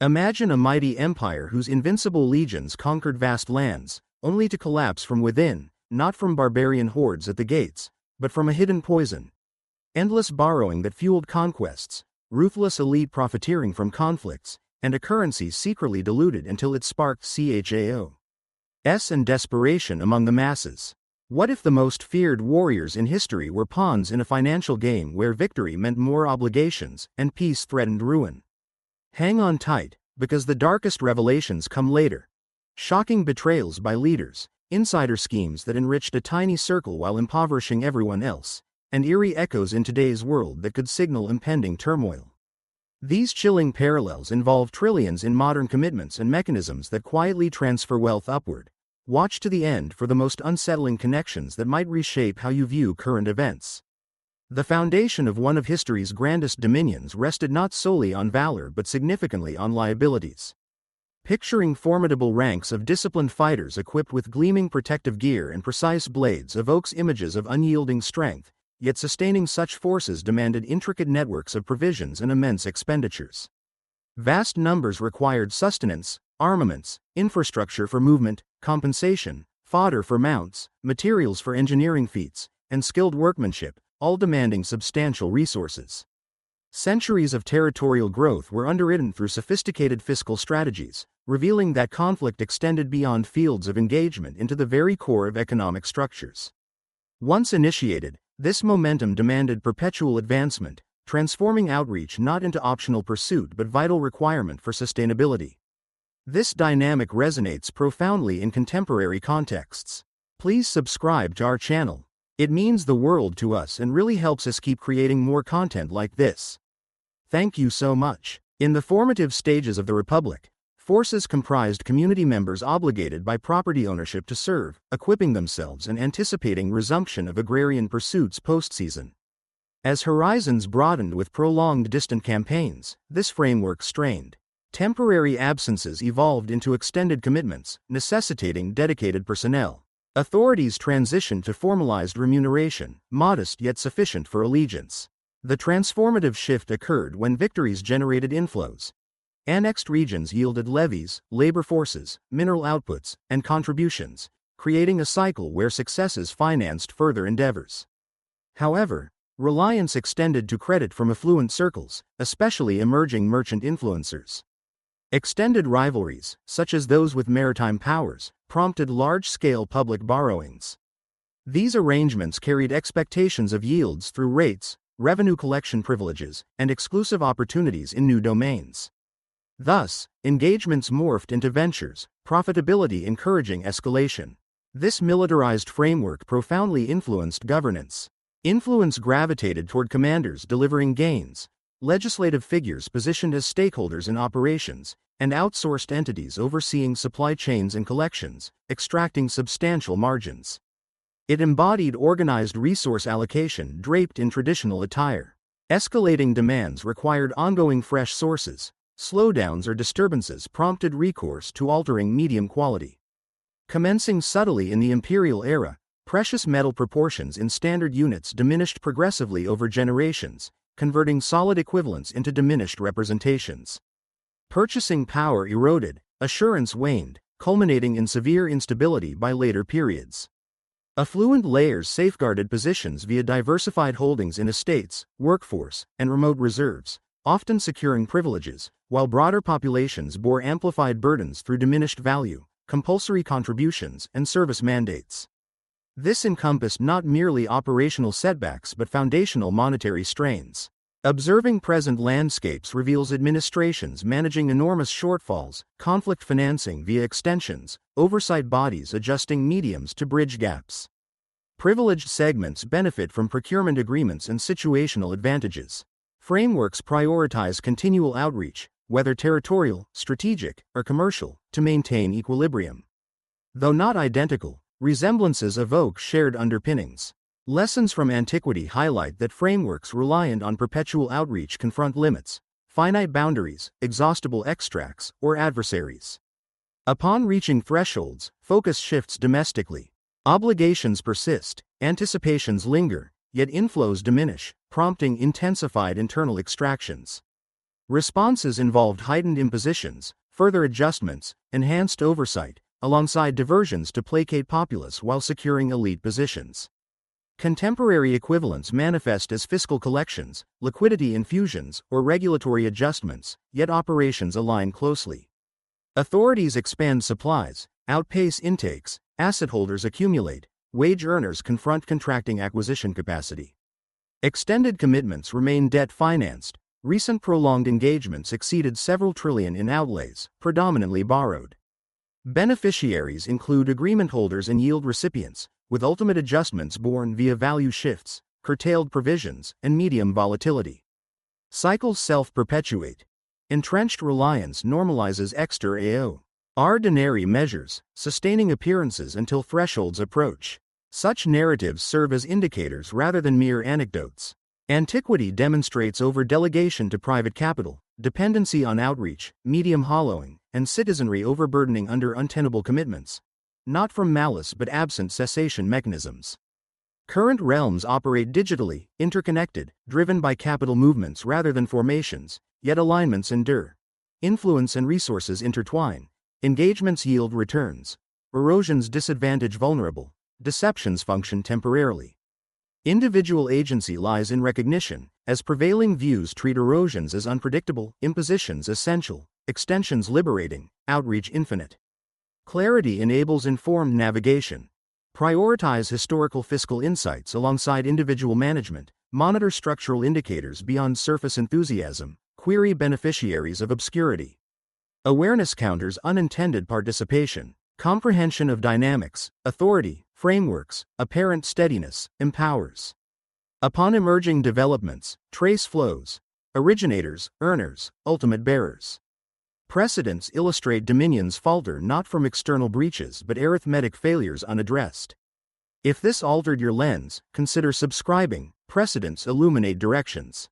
Imagine a mighty empire whose invincible legions conquered vast lands, only to collapse from within, not from barbarian hordes at the gates, but from a hidden poison. Endless borrowing that fueled conquests, ruthless elite profiteering from conflicts, and a currency secretly diluted until it sparked chaos and desperation among the masses. What if the most feared warriors in history were pawns in a financial game where victory meant more obligations and peace threatened ruin? Hang on tight, because the darkest revelations come later. Shocking betrayals by leaders, insider schemes that enriched a tiny circle while impoverishing everyone else, and eerie echoes in today's world that could signal impending turmoil. These chilling parallels involve trillions in modern commitments and mechanisms that quietly transfer wealth upward. Watch to the end for the most unsettling connections that might reshape how you view current events. The foundation of one of history's grandest dominions rested not solely on valor but significantly on liabilities. Picturing formidable ranks of disciplined fighters equipped with gleaming protective gear and precise blades evokes images of unyielding strength, yet sustaining such forces demanded intricate networks of provisions and immense expenditures. Vast numbers required sustenance, armaments, infrastructure for movement, compensation, fodder for mounts, materials for engineering feats, and skilled workmanship, all demanding substantial resources. Centuries of territorial growth were underwritten through sophisticated fiscal strategies, revealing that conflict extended beyond fields of engagement into the very core of economic structures. Once initiated, this momentum demanded perpetual advancement, transforming outreach not into optional pursuit but vital requirement for sustainability. This dynamic resonates profoundly in contemporary contexts. Please subscribe to our channel. It means the world to us and really helps us keep creating more content like this. Thank you so much. In the formative stages of the Republic, forces comprised community members obligated by property ownership to serve, equipping themselves and anticipating resumption of agrarian pursuits post-season. As horizons broadened with prolonged distant campaigns, this framework strained. Temporary absences evolved into extended commitments, necessitating dedicated personnel. Authorities transitioned to formalized remuneration, modest yet sufficient for allegiance. The transformative shift occurred when victories generated inflows. Annexed regions yielded levies, labor forces, mineral outputs, and contributions, creating a cycle where successes financed further endeavors. However, reliance extended to credit from affluent circles, especially emerging merchant influencers. Extended rivalries, such as those with maritime powers, prompted large-scale public borrowings. These arrangements carried expectations of yields through rates, revenue collection privileges, and exclusive opportunities in new domains. Thus, engagements morphed into ventures, profitability encouraging escalation. This militarized framework profoundly influenced governance. Influence gravitated toward commanders delivering gains, legislative figures positioned as stakeholders in operations, and outsourced entities overseeing supply chains and collections, extracting substantial margins. It embodied organized resource allocation draped in traditional attire. Escalating demands required ongoing fresh sources. Slowdowns or disturbances prompted recourse to altering medium quality. Commencing subtly in the imperial era, precious metal proportions in standard units diminished progressively over generations, converting solid equivalents into diminished representations. Purchasing power eroded, assurance waned, culminating in severe instability by later periods. Affluent layers safeguarded positions via diversified holdings in estates, workforce, and remote reserves, often securing privileges, while broader populations bore amplified burdens through diminished value, compulsory contributions, and service mandates. This encompassed not merely operational setbacks but foundational monetary strains. Observing present landscapes reveals administrations managing enormous shortfalls, conflict financing via extensions, oversight bodies adjusting mediums to bridge gaps. Privileged segments benefit from procurement agreements and situational advantages. Frameworks prioritize continual outreach, whether territorial, strategic, or commercial, to maintain equilibrium. Though not identical, resemblances evoke shared underpinnings. Lessons from antiquity highlight that frameworks reliant on perpetual outreach confront limits, finite boundaries, exhaustible extracts, or adversaries. Upon reaching thresholds, focus shifts domestically. Obligations persist, anticipations linger, yet inflows diminish, prompting intensified internal extractions. Responses involved heightened impositions, further adjustments, enhanced oversight, alongside diversions to placate populace while securing elite positions. Contemporary equivalents manifest as fiscal collections, liquidity infusions, or regulatory adjustments, yet operations align closely. Authorities expand supplies, outpace intakes, asset holders accumulate, wage earners confront contracting acquisition capacity. Extended commitments remain debt-financed. Recent prolonged engagements exceeded several trillion in outlays, predominantly borrowed. Beneficiaries include agreement holders and yield recipients, with ultimate adjustments borne via value shifts, curtailed provisions, and medium volatility. Cycles self-perpetuate. Entrenched reliance normalizes extra AO. Ordinary measures, sustaining appearances until thresholds approach. Such narratives serve as indicators rather than mere anecdotes. Antiquity demonstrates over-delegation to private capital, dependency on outreach, medium hollowing, and citizenry overburdening under untenable commitments. Not from malice but absent cessation mechanisms. Current realms operate digitally, interconnected, driven by capital movements rather than formations, yet alignments endure. Influence and resources intertwine. Engagements yield returns. Erosions disadvantage vulnerable. Deceptions function temporarily. Individual agency lies in recognition, as prevailing views treat erosions as unpredictable, impositions essential, extensions liberating, outreach infinite. Clarity enables informed navigation. Prioritize historical fiscal insights alongside individual management, monitor structural indicators beyond surface enthusiasm, query beneficiaries of obscurity. Awareness counters unintended participation. Comprehension of dynamics, authority, frameworks, apparent steadiness, empowers. Upon emerging developments, trace flows. Originators, earners, ultimate bearers. Precedents illustrate dominions falter not from external breaches but arithmetic failures unaddressed. If this altered your lens, consider subscribing. Precedents illuminate directions.